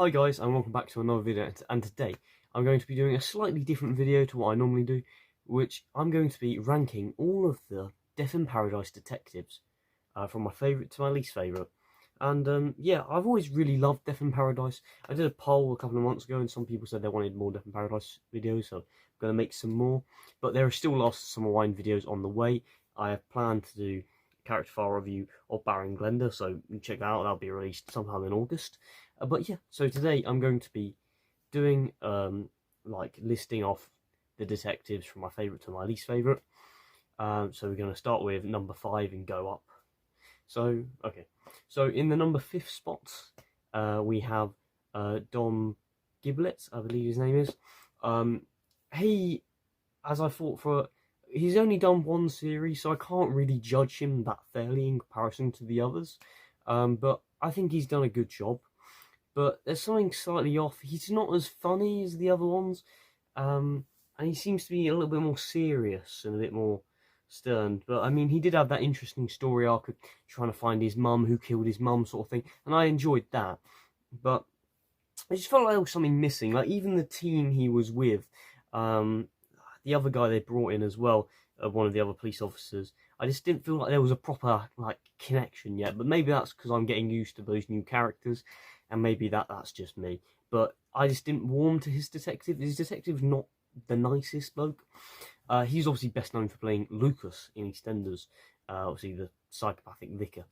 Hi guys, and welcome back to another video, and today I'm going to be doing a slightly different video to what I normally do, which I'm going to be ranking all of the Death in Paradise detectives, from my favourite to my least favourite. And yeah, I've always really loved Death in Paradise. I did a poll a couple of months ago and some people said they wanted more Death in Paradise videos, so I'm going to make some more. But there are still lots of Summer Wine videos on the way. I have planned to do a character file review of Barry and Glenda, so check that out. That'll be released sometime in August. But yeah, so today I'm going to be doing like listing off the detectives from my favourite to my least favourite. So we're going to start with number 5 and go up. So okay, so in the number 5th spot, we have Dom Giblets, I believe his name is. He, as I thought, he's only done one series, so I can't really judge him that fairly in comparison to the others. But I think he's done a good job. But there's something slightly off. He's not as funny as the other ones, and he seems to be a little bit more serious and a bit more stern. But I mean, he did have that interesting story arc of trying to find his mum, who killed his mum, sort of thing, and I enjoyed that. But I just felt like there was something missing. Like even the team he was with, the other guy they brought in as well, one of the other police officers, I just didn't feel like there was a proper like connection yet. But maybe that's because I'm getting used to those new characters. And maybe that's just me. But I just didn't warm to his detective. His detective's not the nicest bloke. He's obviously best known for playing Lucas in EastEnders. Obviously the psychopathic vicar.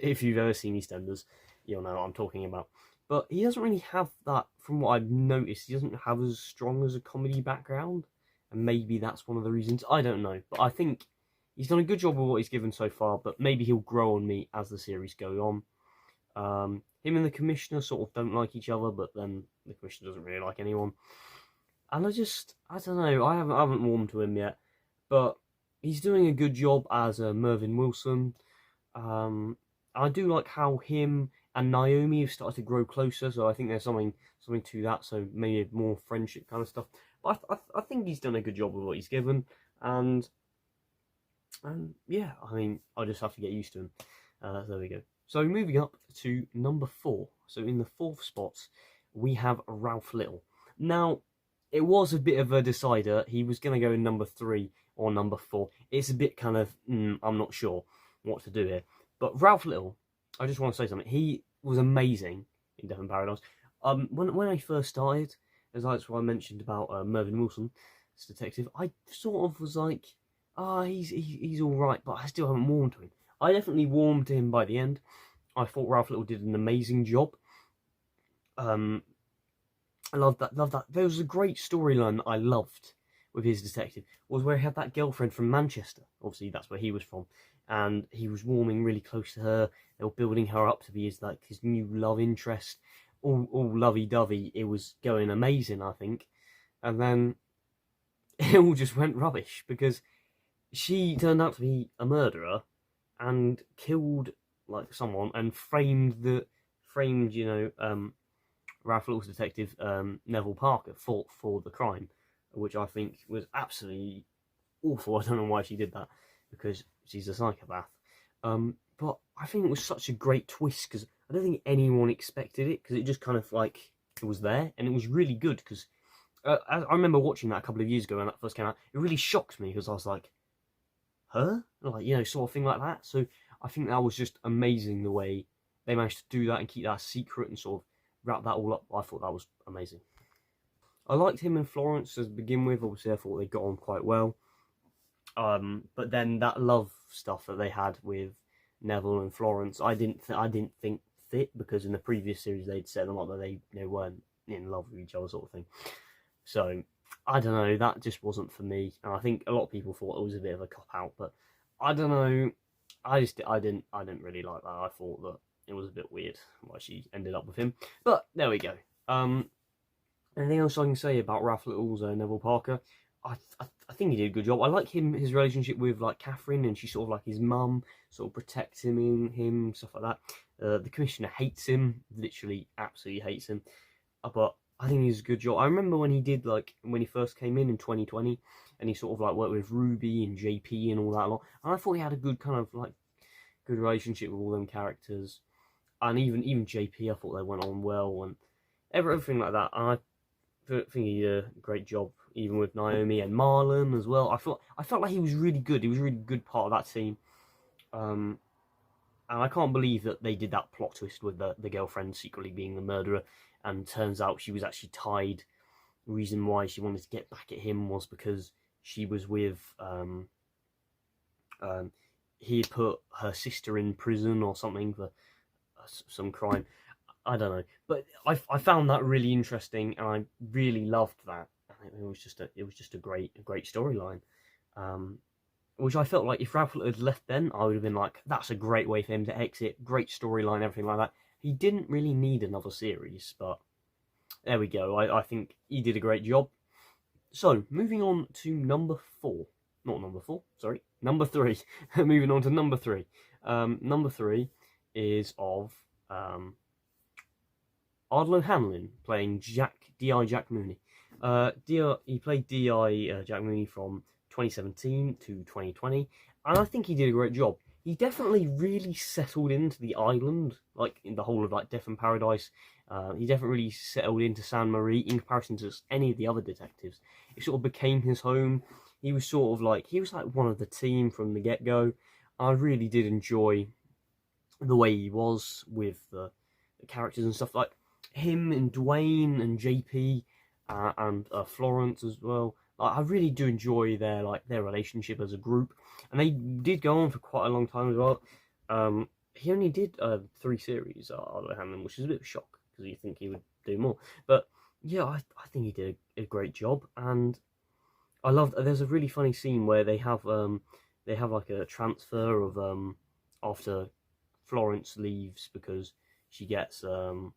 If you've ever seen EastEnders, you'll know what I'm talking about. But he doesn't really have that, from what I've noticed, he doesn't have as strong as a comedy background. And maybe that's one of the reasons. I don't know. But I think he's done a good job with what he's given so far. But maybe he'll grow on me as the series goes on. Him and the Commissioner sort of don't like each other, but then the Commissioner doesn't really like anyone. And I don't know, I haven't warmed to him yet, but he's doing a good job as Mervin Wilson. I do like how him and Naomi have started to grow closer, so I think there's something to that, so maybe more friendship kind of stuff. But I think he's done a good job with what he's given, and yeah, I mean, I just have to get used to him. There we go. So moving up to number 4. So in the 4th spot, we have Ralph Little. Now, it was a bit of a decider. He was going to go in number 3 or number 4. It's a bit kind of, I'm not sure what to do here. But Ralph Little, I just want to say something. He was amazing in Death in Paradise. When I first started, as that's what I mentioned about Mervyn Wilson, this detective, I sort of was like, he's all right, but I still haven't warmed to him. I definitely warmed to him by the end. I thought Ralph Little did an amazing job. I loved that. There was a great storyline that I loved with his detective, was where he had that girlfriend from Manchester. Obviously, that's where he was from. And he was warming really close to her. They were building her up to be his new love interest. All lovey-dovey. It was going amazing, I think. And then it all just went rubbish, because she turned out to be a murderer and killed like someone and framed Ralph Little's detective Neville Parker for the crime, which I think was absolutely awful. I don't know why she did that, because she's a psychopath. But I think it was such a great twist, because I don't think anyone expected it, because it just kind of like it was there, and it was really good. Because I remember watching that a couple of years ago when that first came out. It really shocked me, because I was like, her? Like, sort of thing like that. So I think that was just amazing the way they managed to do that and keep that secret and sort of wrap that all up. I thought that was amazing. I liked him and Florence to begin with. Obviously, I thought they got on quite well. But then that love stuff that they had with Neville and Florence, I didn't think fit, because in the previous series they'd set them up that they weren't in love with each other, sort of thing. So I don't know, that just wasn't for me, and I think a lot of people thought it was a bit of a cop-out, but I don't know, I didn't really like that. I thought that it was a bit weird why she ended up with him, but there we go. Anything else I can say about Ralph Little's Neville Parker? I think he did a good job. I like his relationship with like Catherine, and she's sort of like his mum, sort of protects him, stuff like that. The Commissioner hates him, literally absolutely hates him, but I think he's a good job. I remember when he first came in 2020, and he sort of like worked with Ruby and JP and all that lot. And I thought he had a good kind of like good relationship with all them characters. and even JP, I thought they went on well, and everything like that. And I think he did a great job, even with Naomi and Marlon as well. I felt like he was really good. He was a really good part of that team. And I can't believe that they did that plot twist with the girlfriend secretly being the murderer, and turns out she was actually tied. The reason why she wanted to get back at him was because she was with he had put her sister in prison or something for some crime. I don't know, but I found that really interesting, and I really loved that. It was just a great storyline, which I felt like if Ralph had left then, I would have been like, that's a great way for him to exit. Great storyline, everything like that. He didn't really need another series, but there we go. I think he did a great job. So moving on to number 4. Not number 4, sorry. Number 3. Moving on to number 3. Number 3 is of Ardlo Hanlon playing D.I. Jack Mooney. He played D.I. Jack Mooney from 2017 to 2020, and I think he did a great job. He definitely really settled into the island, like in the whole of like Death in Paradise. He definitely really settled into San Marie in comparison to any of the other detectives. It sort of became his home. He was like one of the team from the get-go. I really did enjoy the way he was with the characters and stuff, like him and Dwayne and JP and Florence as well. I really do enjoy their relationship as a group, and they did go on for quite a long time as well. He only did 3 series, Ardlo Hanlon, which is a bit of a shock because you think he would do more. But yeah, I think he did a great job, and I loved. There's a really funny scene where they have like a transfer of after Florence leaves because she gets her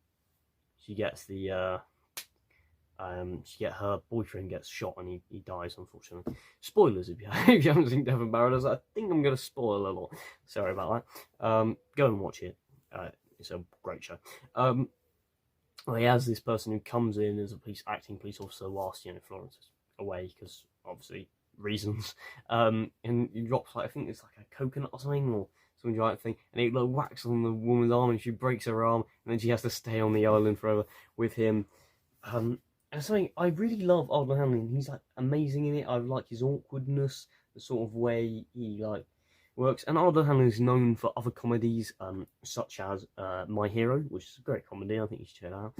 boyfriend gets shot and he dies, unfortunately. Spoilers if you haven't seen Death in Paradise. I think I'm going to spoil a lot. Sorry about that. Go and watch it. It's a great show. He has this person who comes in as a acting police officer whilst Florence is away because obviously reasons. And he drops I think it's like a coconut or something or some giant thing, and it whacks on the woman's arm and she breaks her arm, and then she has to stay on the island forever with him. And something I really love Ardlo Hanlon. He's amazing in it. I like his awkwardness, the sort of way he works. And Ardlo Hanlon is known for other comedies, such as My Hero, which is a great comedy. I think you should check that out.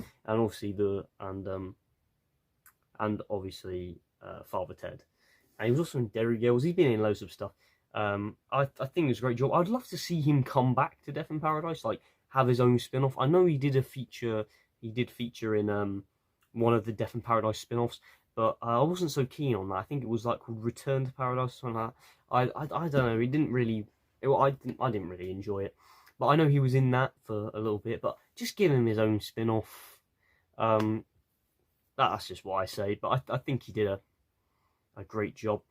And obviously Father Ted. And he was also in Derry Girls. He's been in loads of stuff. I think it's a great job. I'd love to see him come back to Death in Paradise, have his own spin-off. I know he did feature in one of the Death in Paradise spin-offs, but I wasn't so keen on that. I think it was called Return to Paradise or something like that. I don't know. He didn't really. I didn't really enjoy it, but I know he was in that for a little bit. But just give him his own spin-off. That's just what I say. But I think he did a great job.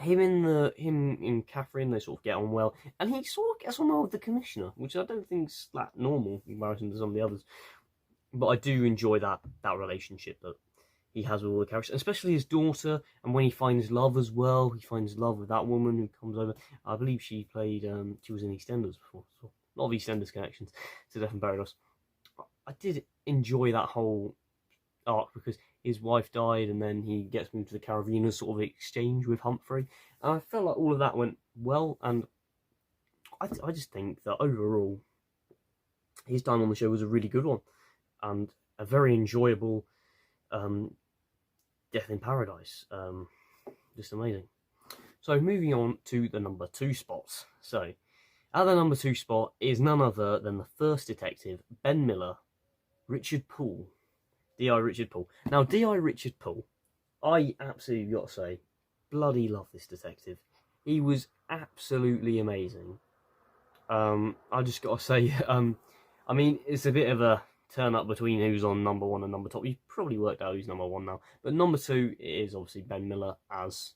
Him and Catherine, they sort of get on well, and he sort of gets on well with the commissioner, which I don't think's that normal in comparison to some of the others. But I do enjoy that relationship that he has with all the characters, especially his daughter. And when he finds love as well, he finds love with that woman who comes over. I believe she played. She was in EastEnders before, so a lot of EastEnders connections to Death in Paradise. I did enjoy that whole arc because his wife died, and then he gets moved to the Caribbean as sort of exchange with Humphrey. And I felt like all of that went well, and I just think that overall, his time on the show was a really good one, and a very enjoyable Death in Paradise. Just amazing. So moving on to the number 2 spots. So at the number 2 spot is none other than the first detective, Ben Miller, Richard Poole. D.I. Richard Poole. Now, D.I. Richard Poole, I absolutely got to say, bloody love this detective. He was absolutely amazing. I just got to say, I mean, it's a bit of a turn up between who's on number 1 and number 2. You've probably worked out who's number 1 now. But number 2 is obviously Ben Miller as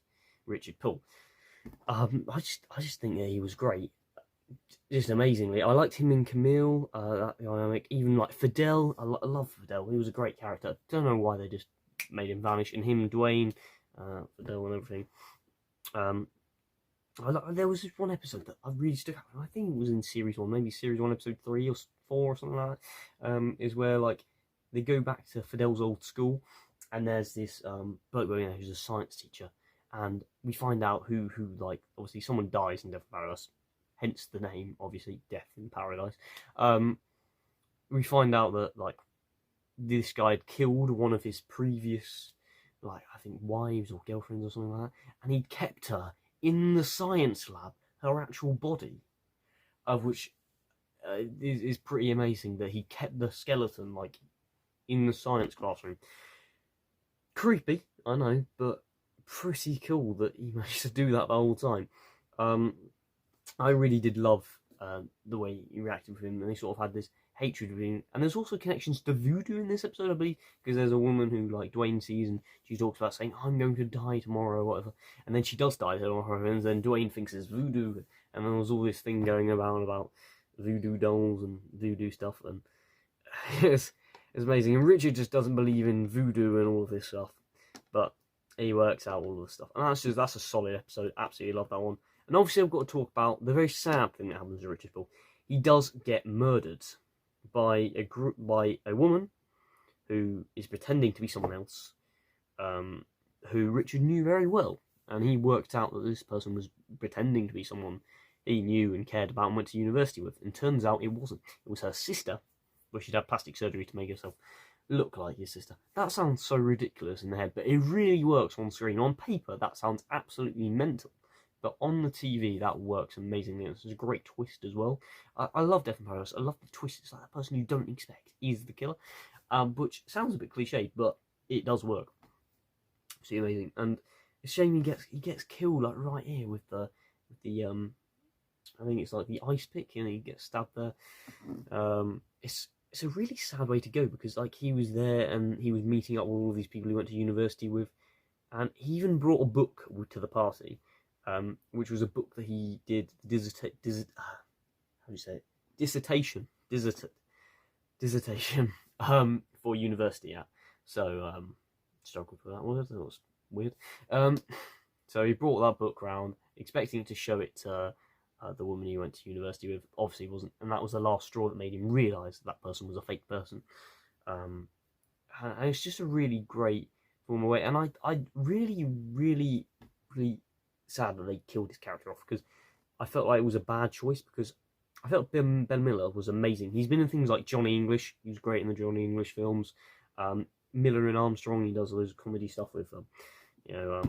Richard Poole. I just think that he was great. Just amazingly. I liked him in Camille, that dynamic. Even Fidel, I love Fidel. He was a great character. Don't know why they just made him vanish. And him and Dwayne, Fidel and everything. there was this one episode that I really stuck out. I think it was in series 1, maybe series 1, episode 3 or 4 or something like that. Is where like they go back to Fidel's old school, and there's this bloke who's a science teacher, and we find out who like obviously someone dies in Death in Paradise, hence the name, obviously Death in Paradise. We find out that like this guy had killed one of his previous, like, I think wives or girlfriends or something like that, and he'd kept her in the science lab, her actual body, of which is pretty amazing that he kept the skeleton like in the science classroom. Creepy, I know, but pretty cool that he managed to do that the whole time. I really did love the way he reacted with him, and they sort of had this hatred of him. And there's also connections to voodoo in this episode, I believe, because there's a woman who like Dwayne sees, and she talks about saying, "I'm going to die tomorrow," or whatever, and then she does die tomorrow, and then Dwayne thinks it's voodoo, and then there's all this thing going about voodoo dolls and voodoo stuff, and it's amazing. And Richard just doesn't believe in voodoo and all of this stuff, but he works out all of the stuff, and that's a solid episode. Absolutely love that one. And obviously, I've got to talk about the very sad thing that happens to Richard Poole. He does get murdered by a woman who is pretending to be someone else, who Richard knew very well, and he worked out that this person was pretending to be someone he knew and cared about and went to university with. And turns out it wasn't. It was her sister, where she'd had plastic surgery to make herself look like his sister. That sounds so ridiculous in the head, but it really works on screen. On paper, that sounds absolutely mental. But on the TV, that works amazingly. It's a great twist as well. I love Death in Paradise. I love the twist. It's like the person you don't expect is the killer. Which sounds a bit cliche, but it does work. It's amazing. And it's a shame he gets killed like right here with the I think it's like the ice pick, and he gets stabbed there. It's a really sad way to go, because like he was there and he was meeting up with all these people he went to university with, and he even brought a book to the party. Which was a book that he did dissertation for university at. So struggled with that word. That was weird. So he brought that book round, expecting to show it to the woman he went to university with. Obviously wasn't, and that was the last straw that made him realise that person was a fake person. And it's just a really great form of way. And I really sad that they killed his character off, because I felt like it was a bad choice, because I felt Ben Miller was amazing. He's been in things like Johnny English. He was great in the Johnny English films. Miller and Armstrong, he does all those comedy stuff with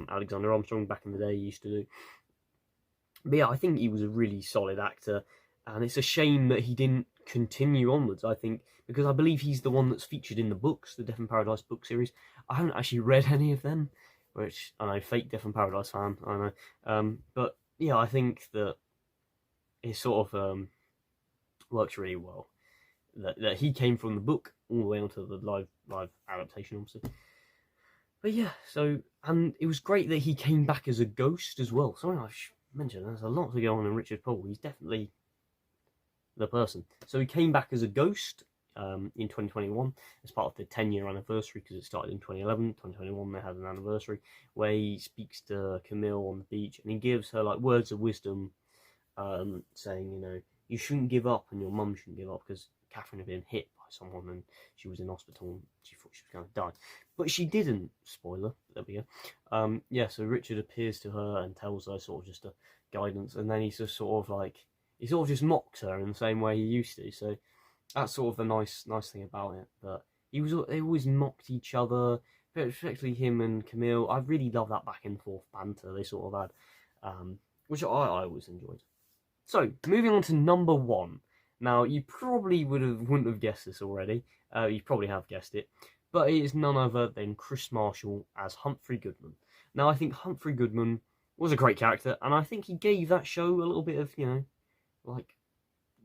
Alexander Armstrong back in the day he used to do. But yeah, I think he was a really solid actor, and it's a shame that he didn't continue onwards, I think, because I believe he's the one that's featured in the books, the Death in Paradise book series. I haven't actually read any of them, which I know, fake Death in Paradise fan, I know. But yeah, I think that it sort of works really well. That he came from the book all the way onto the live adaptation, obviously. But yeah, so, and it was great that he came back as a ghost as well. Something I should mention, there's a lot to go on in Richard Poole. He's definitely the person. So he came back as a ghost in 2021 as part of the 10-year anniversary, because it started in 2011. 2021 they had an anniversary where he speaks to Camille on the beach, and he gives her like words of wisdom, saying, you shouldn't give up, and your mum shouldn't give up, because Catherine had been hit by someone and she was in hospital and she thought she was going to die, but she didn't. Spoiler, there we go. Yeah, so Richard appears to her and tells her sort of just a guidance, and then he's just sort of just mocks her in the same way he used to. So that's sort of the nice thing about it. But they always mocked each other, especially him and Camille. I really love that back and forth banter they sort of had, which I always enjoyed. So moving on to number 1. Now you probably wouldn't have guessed this already. You probably have guessed it, but it is none other than Chris Marshall as Humphrey Goodman. Now I think Humphrey Goodman was a great character, and I think he gave that show a little bit of like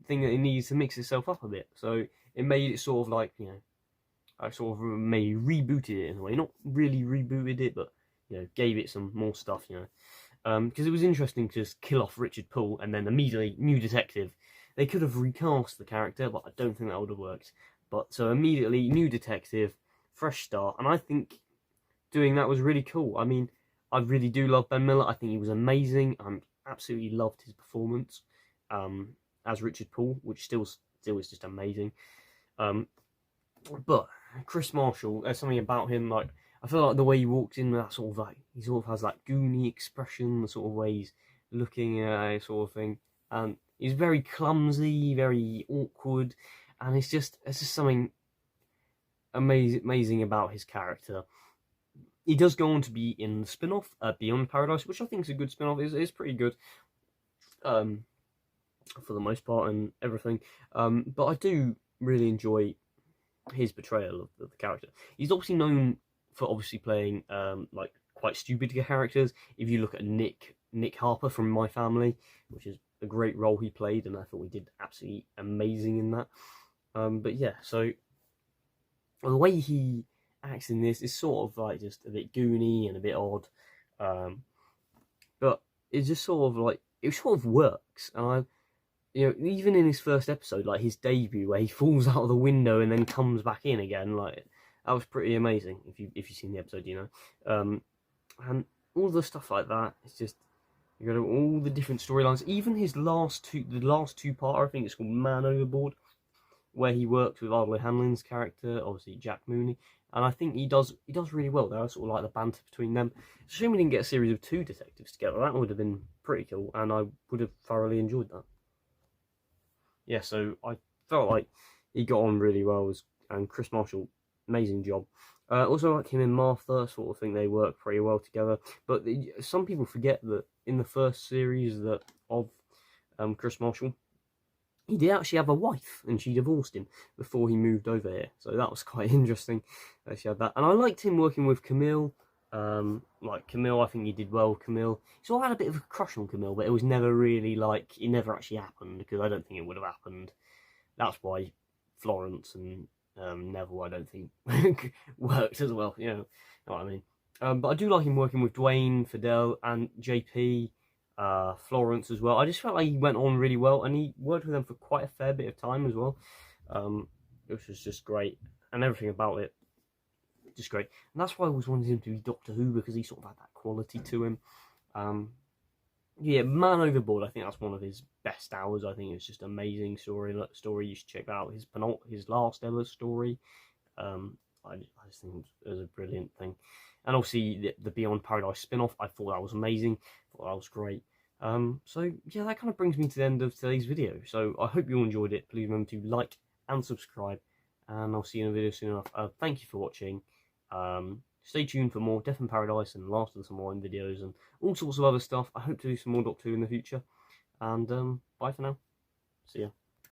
thing that it needs to mix itself up a bit. So it made it sort of like, I sort of maybe rebooted it in a way. Not really rebooted it, but, gave it some more stuff, because it was interesting to just kill off Richard Poole and then immediately new detective. They could have recast the character, but I don't think that would have worked. But so immediately new detective, fresh start, and I think doing that was really cool. I mean, I really do love Ben Miller. I think he was amazing. absolutely loved his performance as Richard Poole, which still is just amazing. But Chris Marshall, there's something about him, like, I feel like the way he walks in, that sort of like, he sort of has that goony expression, the sort of way he's looking at it, sort of thing. And he's very clumsy, very awkward, and it's just something amazing about his character. He does go on to be in the spin-off, Beyond Paradise, which I think is a good spin-off. It's pretty good, for the most part and everything. But I do really enjoy his portrayal of the character. He's obviously known for playing like quite stupid characters. If you look at Nick Harper from My Family, which is a great role he played, and I thought he did absolutely amazing in that. But yeah, so the way he acts in this is sort of like just a bit goony and a bit odd, but it's just sort of like, it sort of works. And even in his first episode, like his debut, where he falls out of the window and then comes back in again, like, that was pretty amazing. If you've seen the episode, and all the stuff like that. It's just, you got all the different storylines. Even his last two-parter, I think it's called Man Overboard, where he works with Ardley Hanlon's character, obviously Jack Mooney, and I think he does really well. There, I sort of like the banter between them. It's a shame we didn't get a series of 2 detectives together. That would have been pretty cool, and I would have thoroughly enjoyed that. Yeah, so I felt like he got on really well, and Chris Marshall, amazing job. Also, like him and Martha, sort of think they work pretty well together. But some people forget that in the first series of Chris Marshall, he did actually have a wife, and she divorced him before he moved over here. So that was quite interesting that she had that. And I liked him working with Camille. Like Camille, I think he did well with Camille. So I had a bit of a crush on Camille, but it was never really like, it never actually happened, because I don't think it would have happened. That's why Florence and Neville, I don't think, worked as well, you know what I mean. But I do like him working with Dwayne, Fidel, and JP, Florence as well. I just felt like he went on really well, and he worked with them for quite a fair bit of time as well, which was just great, and everything about it, just great. And that's why I always wanted him to be Doctor Who, because he sort of had that quality to him. Yeah, Man Overboard, I think that's one of his best hours. I think it's just amazing story. You should check out his last ever story. I just think it was a brilliant thing. And obviously the Beyond Paradise spin-off, I thought that was amazing. I thought that was great. So yeah, that kind of brings me to the end of today's video. So I hope you all enjoyed it. Please remember to like and subscribe, and I'll see you in a video soon enough. Thank you for watching. Stay tuned for more Death in Paradise and Last of the Samurai videos and all sorts of other stuff. I hope to do some more Doctor Who in the future. And bye for now. See ya.